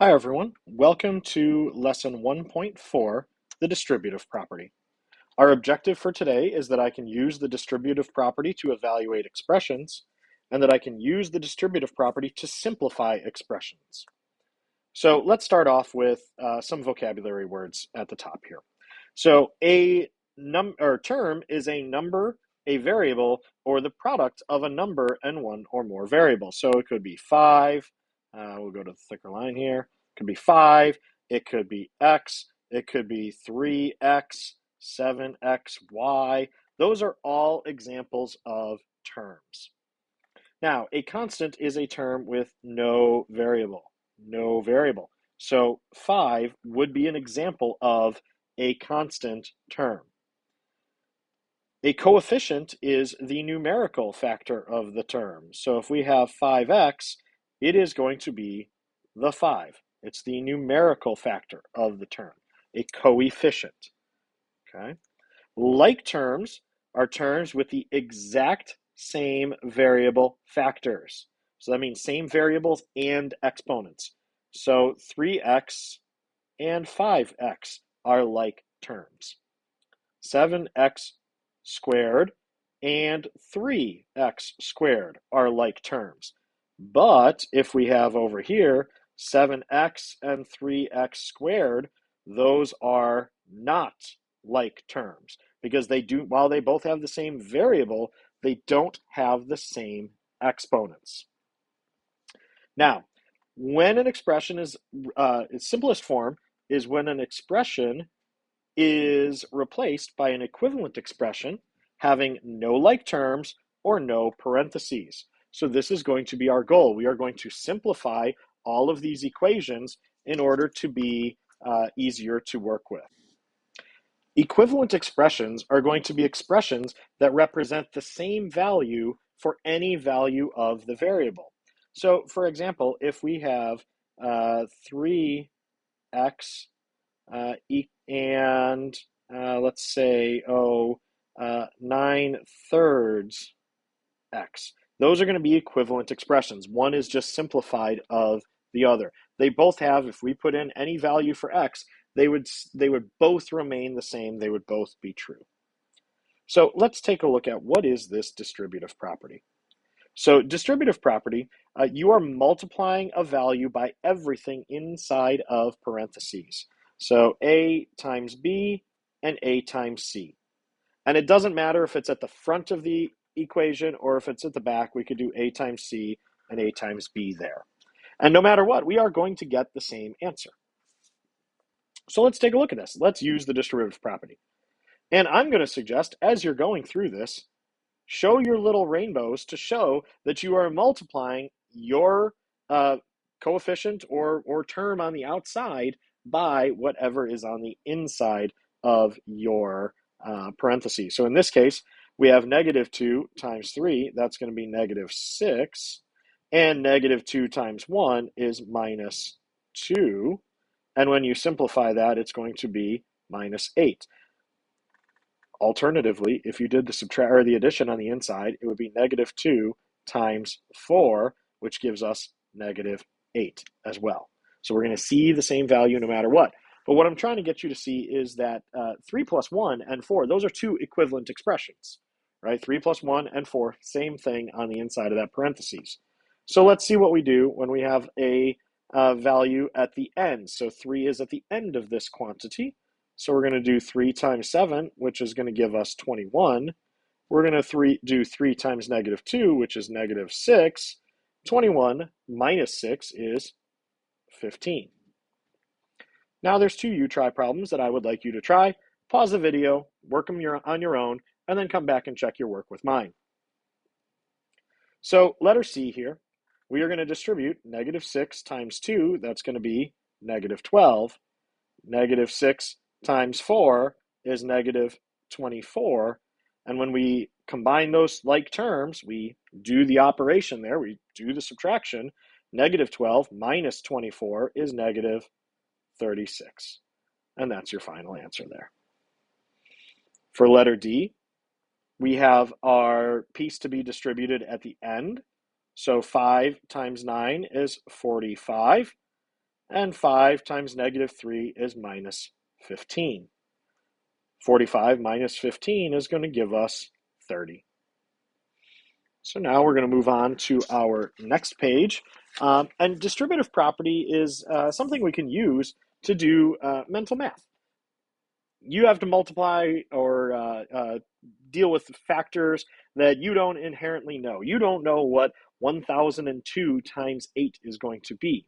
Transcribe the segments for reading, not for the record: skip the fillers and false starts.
Hi everyone, welcome to lesson 1.4, the distributive property. Our objective for today is that I can use the distributive property to evaluate expressions and that I can use the distributive property to simplify expressions. So let's start off with some vocabulary words at the top here. So a term is a number, a variable, or the product of a number and one or more variables. So it could be 5, we'll go to the thicker line here. It could be 5, it could be x, it could be 3x, 7x, y. Those are all examples of terms. Now, a constant is a term with no variable. No variable. So 5 would be an example of a constant term. A coefficient is the numerical factor of the term. So if we have 5x, it is going to be the 5. It's the numerical factor of the term, a coefficient. Okay. Like terms are terms with the exact same variable factors. So that means same variables and exponents. So 3x and 5x are like terms. 7x squared and 3x squared are like terms. But if we have over here 7x and 3x squared, those are not like terms because while they both have the same variable, they don't have the same exponents. Now, when an expression is, its simplest form is when an expression is replaced by an equivalent expression having no like terms or no parentheses. So this is going to be our goal. We are going to simplify all of these equations in order to be easier to work with. Equivalent expressions are going to be expressions that represent the same value for any value of the variable. So for example, if we have 3x and let's say 9/3 x. Those are going to be equivalent expressions. One is just simplified of the other. They both have, if we put in any value for x, they would both remain the same. They would both be true. So let's take a look at what is this distributive property. So distributive property, you are multiplying a value by everything inside of parentheses. So a times b and a times c. And it doesn't matter if it's at the front of the equation or if it's at the back, we could do a times c and a times b there. And no matter what, we are going to get the same answer. So let's take a look at this. Let's use the distributive property. And I'm going to suggest, as you're going through this, show your little rainbows to show that you are multiplying your coefficient or term on the outside by whatever is on the inside of your parentheses. So in this case, we have -2 times 3. That's going to be -6. And -2 times 1 is -2. And when you simplify that, it's going to be -8. Alternatively, if you did the addition on the inside, it would be -2 times 4, which gives us -8 as well. So we're going to see the same value no matter what. But what I'm trying to get you to see is that 3 plus 1 and 4, those are two equivalent expressions, right? 3 plus 1 and 4, same thing on the inside of that parentheses. So let's see what we do when we have a value at the end. So 3 is at the end of this quantity. So we're going to do 3 times 7, which is going to give us 21. We're going to do 3 times -2, which is -6. 21 minus 6 is 15. Now there's two you-try problems that I would like you to try. Pause the video, work them on your own, and then come back and check your work with mine. So letter C here, we are going to distribute -6 times 2, that's going to be -12. -6 times 4 is -24. And when we combine those like terms, we do the operation there, we do the subtraction. -12 minus 24 is -36. And that's your final answer there. For letter D, we have our piece to be distributed at the end. So 5 times 9 is 45. And 5 times negative 3 is minus 15. 45 minus 15 is going to give us 30. So now we're going to move on to our next page. And distributive property is something we can use to do mental math. You have to multiply or deal with factors that you don't inherently know. You don't know what 1002 times 8 is going to be.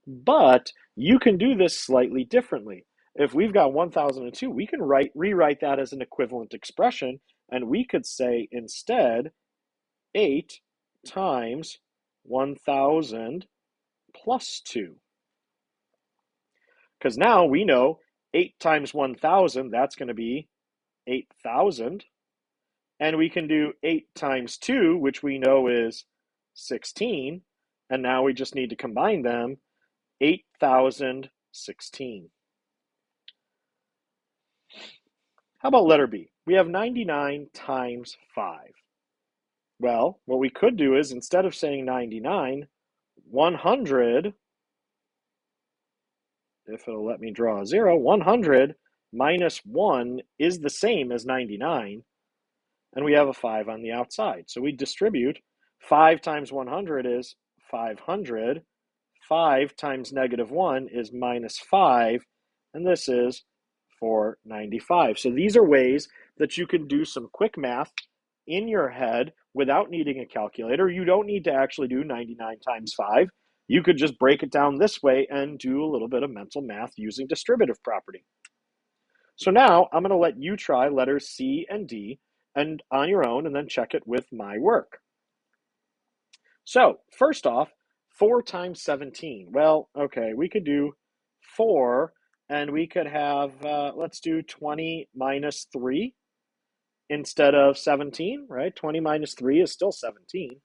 But you can do this slightly differently. If we've got 1002, we can rewrite that as an equivalent expression, and we could say instead 8 times 1000 plus 2. Because now we know 8 times 1000, that's going to be 8,000. And we can do 8 times 2, which we know is 16. And now we just need to combine them, 8,016. How about letter B? We have 99 times 5. Well, what we could do is instead of saying 99, 100, if it'll let me draw a 0, 100 minus 1 is the same as 99, and we have a 5 on the outside. So we distribute 5 times 100 is 500, 5 times negative 1 is minus 5, and this is 495. So these are ways that you can do some quick math in your head without needing a calculator. You don't need to actually do 99 times 5. You could just break it down this way and do a little bit of mental math using distributive property. So now I'm going to let you try letters C and D and on your own and then check it with my work. So first off, 4 times 17. Well, okay, we could do 4 and we could have, let's do 20 minus 3 instead of 17, right? 20 minus 3 is still 17,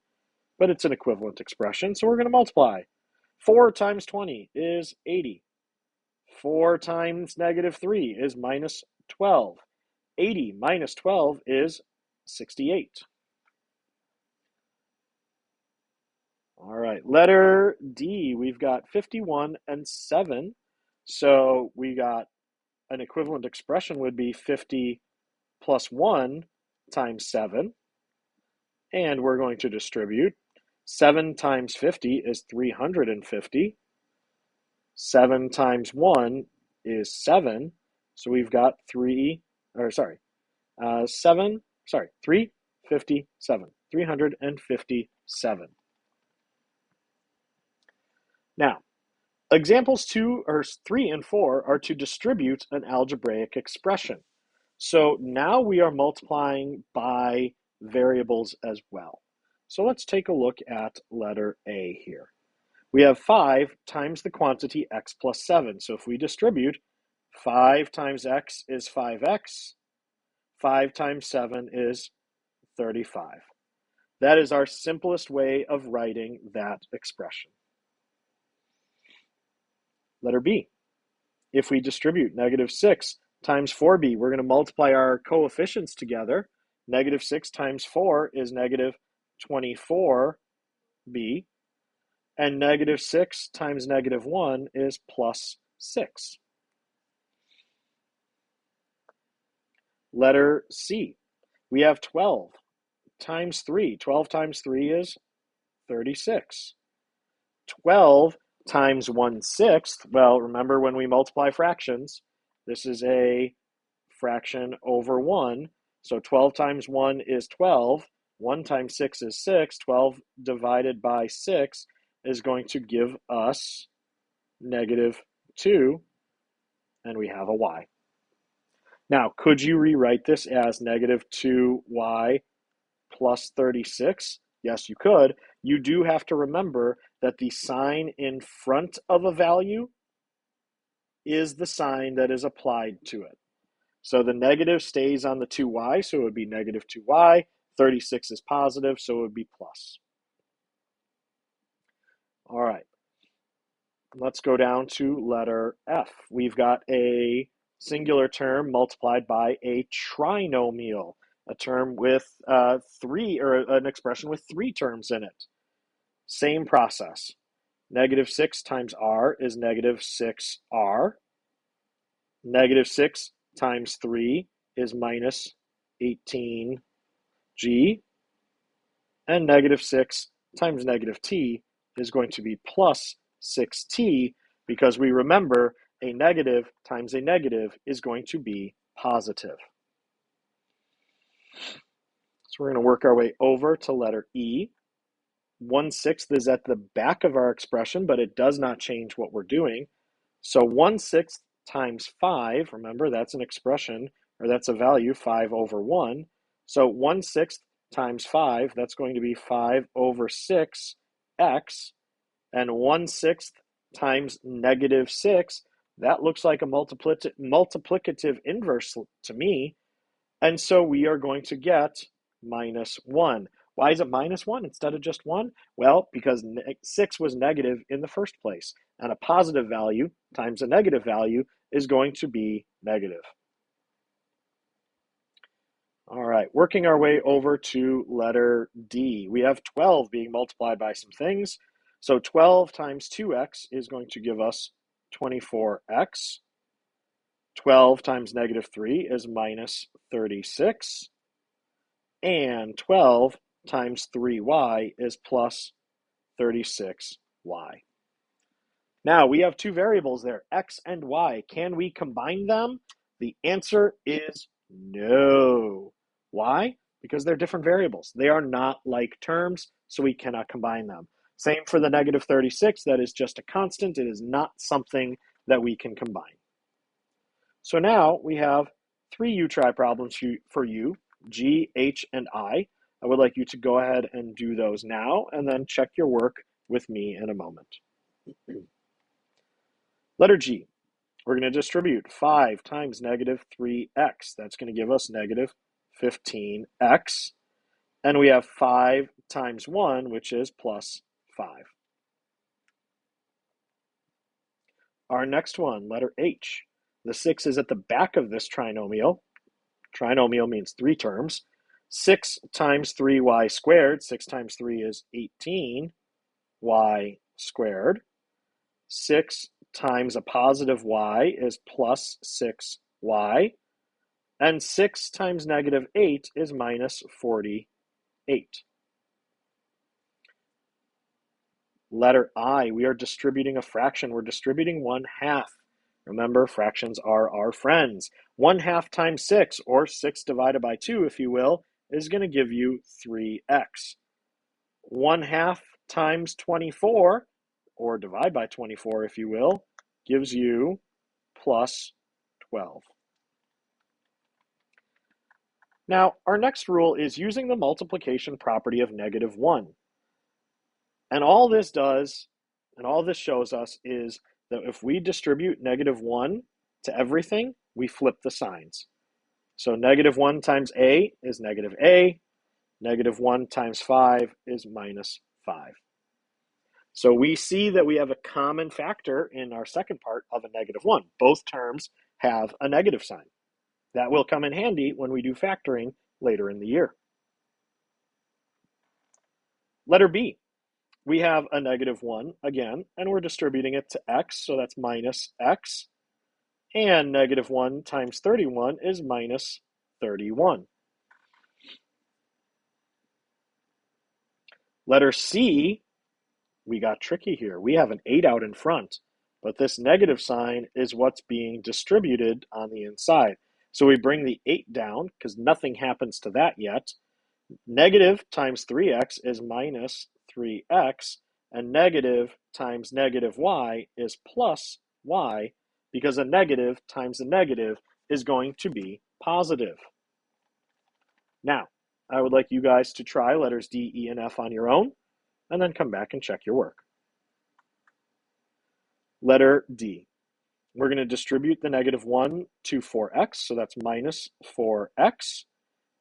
but it's an equivalent expression, so we're going to multiply. 4 times 20 is 80. 4 times negative 3 is minus 12. 80 minus 12 is 68. All right, letter D, we've got 51 and 7. So we got an equivalent expression would be 50 plus 1 times 7. And we're going to distribute. 7 times 50 is 350. 7 times 1 is 7. So we've got 357. 357. Now, examples 3 and 4 are to distribute an algebraic expression. So now we are multiplying by variables as well. So let's take a look at letter A here. We have 5 times the quantity x plus 7. So if we distribute, 5 times x is 5x. 5 times 7 is 35. That is our simplest way of writing that expression. Letter B. If we distribute negative 6 times 4b, we're going to multiply our coefficients together. Negative 6 times 4 is negative 24b. And negative 6 times negative 1 is plus 6. Letter C. We have 12 times 3. 12 times 3 is 36. 12 times 1/6, well, remember when we multiply fractions, this is a fraction over 1. So 12 times 1 is 12. 1 times 6 is 6. 12 divided by 6 is going to give us negative 2, and we have a y. Now, could you rewrite this as negative 2y plus 36? Yes, you could. You do have to remember that the sign in front of a value is the sign that is applied to it. So the negative stays on the 2y, so it would be negative 2y. 36 is positive, so it would be plus. All right. Let's go down to letter F. We've got a singular term multiplied by a trinomial, a term with an expression with 3 terms in it. Same process. Negative 6 times r is negative 6r. Negative 6 times 3 is minus 18g. And negative 6 times negative t is going to be plus 6t, because we remember a negative times a negative is going to be positive. So we're going to work our way over to letter E. 1/6 is at the back of our expression, but it does not change what we're doing. So 1/6 times 5, remember that's an expression, or that's a value, 5 over 1. So 1/6 times 5, that's going to be 5 over 6x. And 1/6 times negative 6, that looks like a multiplicative inverse to me. And so we are going to get minus 1. Why is it minus 1 instead of just 1? Well, because 6 was negative in the first place, and a positive value times a negative value is going to be negative. All right, working our way over to letter D. We have 12 being multiplied by some things. So 12 times 2x is going to give us 24x. 12 times negative 3 is minus 36. And 12 times 3y is plus 36y. Now, we have two variables there, x and y. Can we combine them? The answer is no. Why? Because they're different variables. They are not like terms, so we cannot combine them. Same for the negative 36. That is just a constant. It is not something that we can combine. So now we have three U-try problems for you, G, H, and I. I would like you to go ahead and do those now, and then check your work with me in a moment. Letter G, we're going to distribute 5 times negative 3x. That's going to give us negative 15x. And we have 5 times 1, which is plus 5. Our next one, letter H. The 6 is at the back of this trinomial. Trinomial means three terms. 6 times 3y squared. 6 times 3 is 18y squared. 6 times a positive y is plus 6y. And 6 times negative 8 is minus 48. Letter I, we are distributing a fraction. We're distributing 1/2. Remember, fractions are our friends. 1/2 times 6, or 6 divided by 2, if you will, is going to give you 3x. 1/2 times 24, or divide by 24, if you will, gives you plus 12. Now, our next rule is using the multiplication property of negative 1. And all this does, and all this shows us, is that if we distribute negative 1 to everything, we flip the signs. So negative 1 times a is negative a. Negative 1 times 5 is minus 5. So we see that we have a common factor in our second part of a negative 1. Both terms have a negative sign. That will come in handy when we do factoring later in the year. Letter B. We have a negative 1 again, and we're distributing it to x, so that's minus x. And negative 1 times 31 is minus 31. Letter C, we got tricky here. We have an 8 out in front, but this negative sign is what's being distributed on the inside. So we bring the 8 down, because nothing happens to that yet. Negative times 3x is minus 3x, and negative times negative y is plus y, because a negative times a negative is going to be positive. Now, I would like you guys to try letters D, E, and F on your own, and then come back and check your work. Letter D. We're going to distribute the negative 1 to 4x, so that's minus 4x.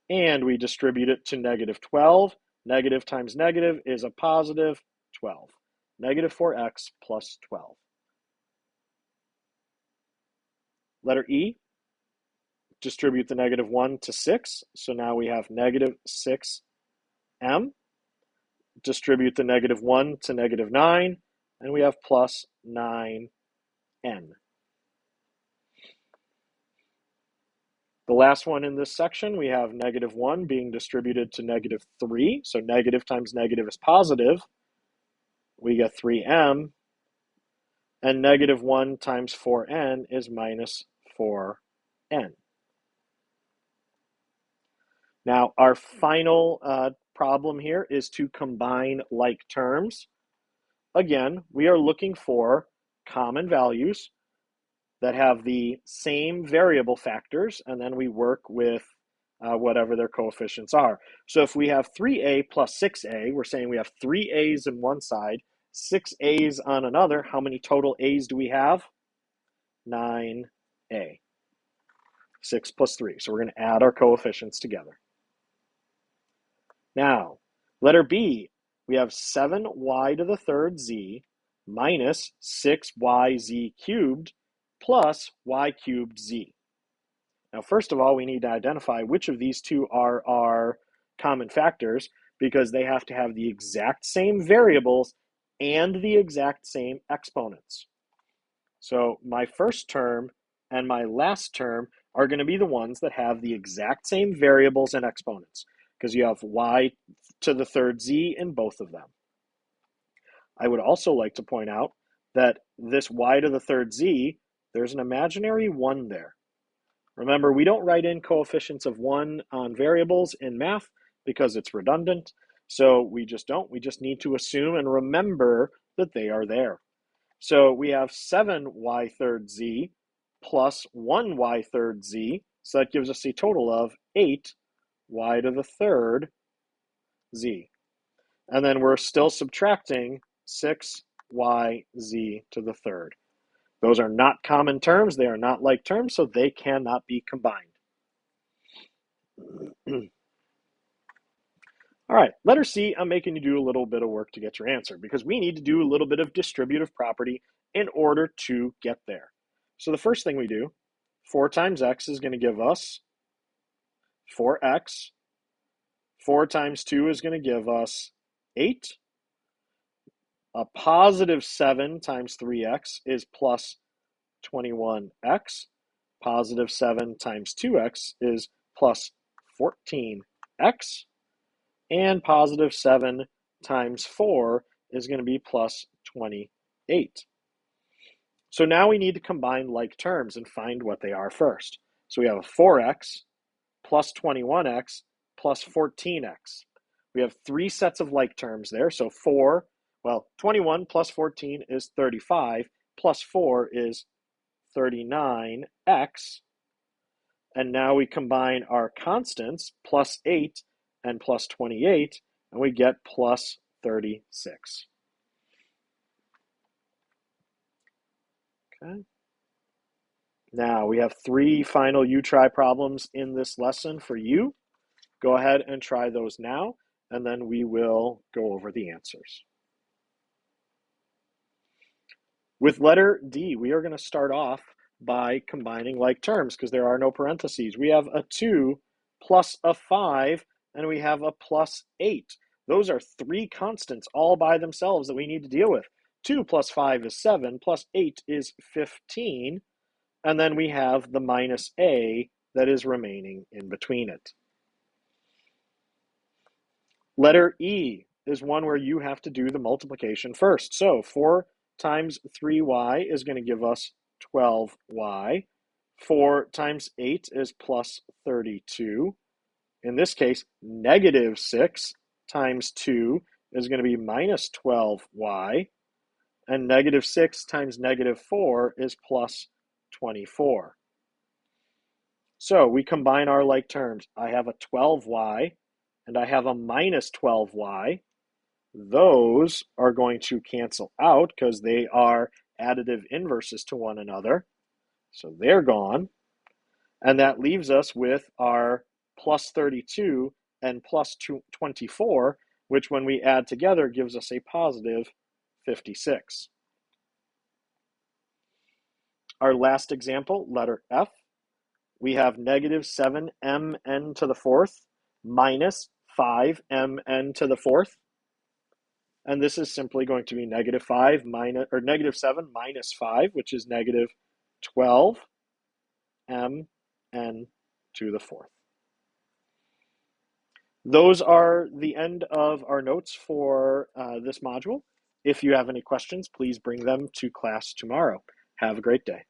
And we distribute it to negative 12. Negative times negative is a positive 12. Negative 4x plus 12. Letter E, distribute the negative 1 to 6. So now we have negative 6m. Distribute the negative 1 to negative 9. and we have plus 9n. The last one in this section, we have negative 1 being distributed to negative 3. So negative times negative is positive. We get 3m. And negative 1 times 4n is minus 4n. Now, our final problem here is to combine like terms. Again, we are looking for common values that have the same variable factors, and then we work with whatever their coefficients are. So if we have 3a plus 6a, we're saying we have 3 a's on one side, 6 a's on another. How many total a's do we have? 9a. 6 plus 3. So we're going to add our coefficients together. Now, letter B, we have 7y to the third z minus 6yz cubed plus y cubed z. Now, first of all, we need to identify which of these two are our common factors because they have to have the exact same variables and the exact same exponents. So my first term and my last term are going to be the ones that have the exact same variables and exponents because you have y to the third z in both of them. I would also like to point out that this y to the third z, there's an imaginary 1 there. Remember, we don't write in coefficients of 1 on variables in math because it's redundant. So we just don't. We just need to assume and remember that they are there. So we have 7y third z plus 1y third z. So that gives us a total of 8y to the third z. And then we're still subtracting 6yz to the third. Those are not common terms. They are not like terms, so they cannot be combined. All right, letter C, I'm making you do a little bit of work to get your answer because we need to do a little bit of distributive property in order to get there. So the first thing we do, 4 times x is going to give us 4x. 4 times 2 is going to give us 8. A positive 7 times 3x is plus 21x. Positive 7 times 2x is plus 14x. And positive 7 times 4 is going to be plus 28. So now we need to combine like terms and find what they are first. So we have a 4x plus 21x plus 14x. We have 3 sets of like terms there. So 21 plus 14 is 35, plus 4 is 39x. And now we combine our constants, plus 8 and plus 28, and we get plus 36. Okay. Now we have 3 final you-try problems in this lesson for you. Go ahead and try those now, and then we will go over the answers. With letter D, we are going to start off by combining like terms because there are no parentheses. We have a 2 plus a 5, and we have a plus 8. Those are 3 constants all by themselves that we need to deal with. 2 plus 5 is 7, plus 8 is 15, and then we have the minus a that is remaining in between it. Letter E is one where you have to do the multiplication first. So 4 times 3y is going to give us 12y. 4 times 8 is plus 32. In this case, negative 6 times 2 is going to be minus 12y. And negative 6 times negative 4 is plus 24. So we combine our like terms. I have a 12y and I have a minus 12y. Those are going to cancel out because they are additive inverses to one another. So they're gone. And that leaves us with our plus 32 and plus 24, which when we add together gives us a positive 56. Our last example, letter F, we have negative 7mn to the fourth minus 5mn to the fourth. And this is simply going to be negative 7 minus 5, which is negative 12 mn to the fourth. Those are the end of our notes for this module. If you have any questions, please bring them to class tomorrow. Have a great day.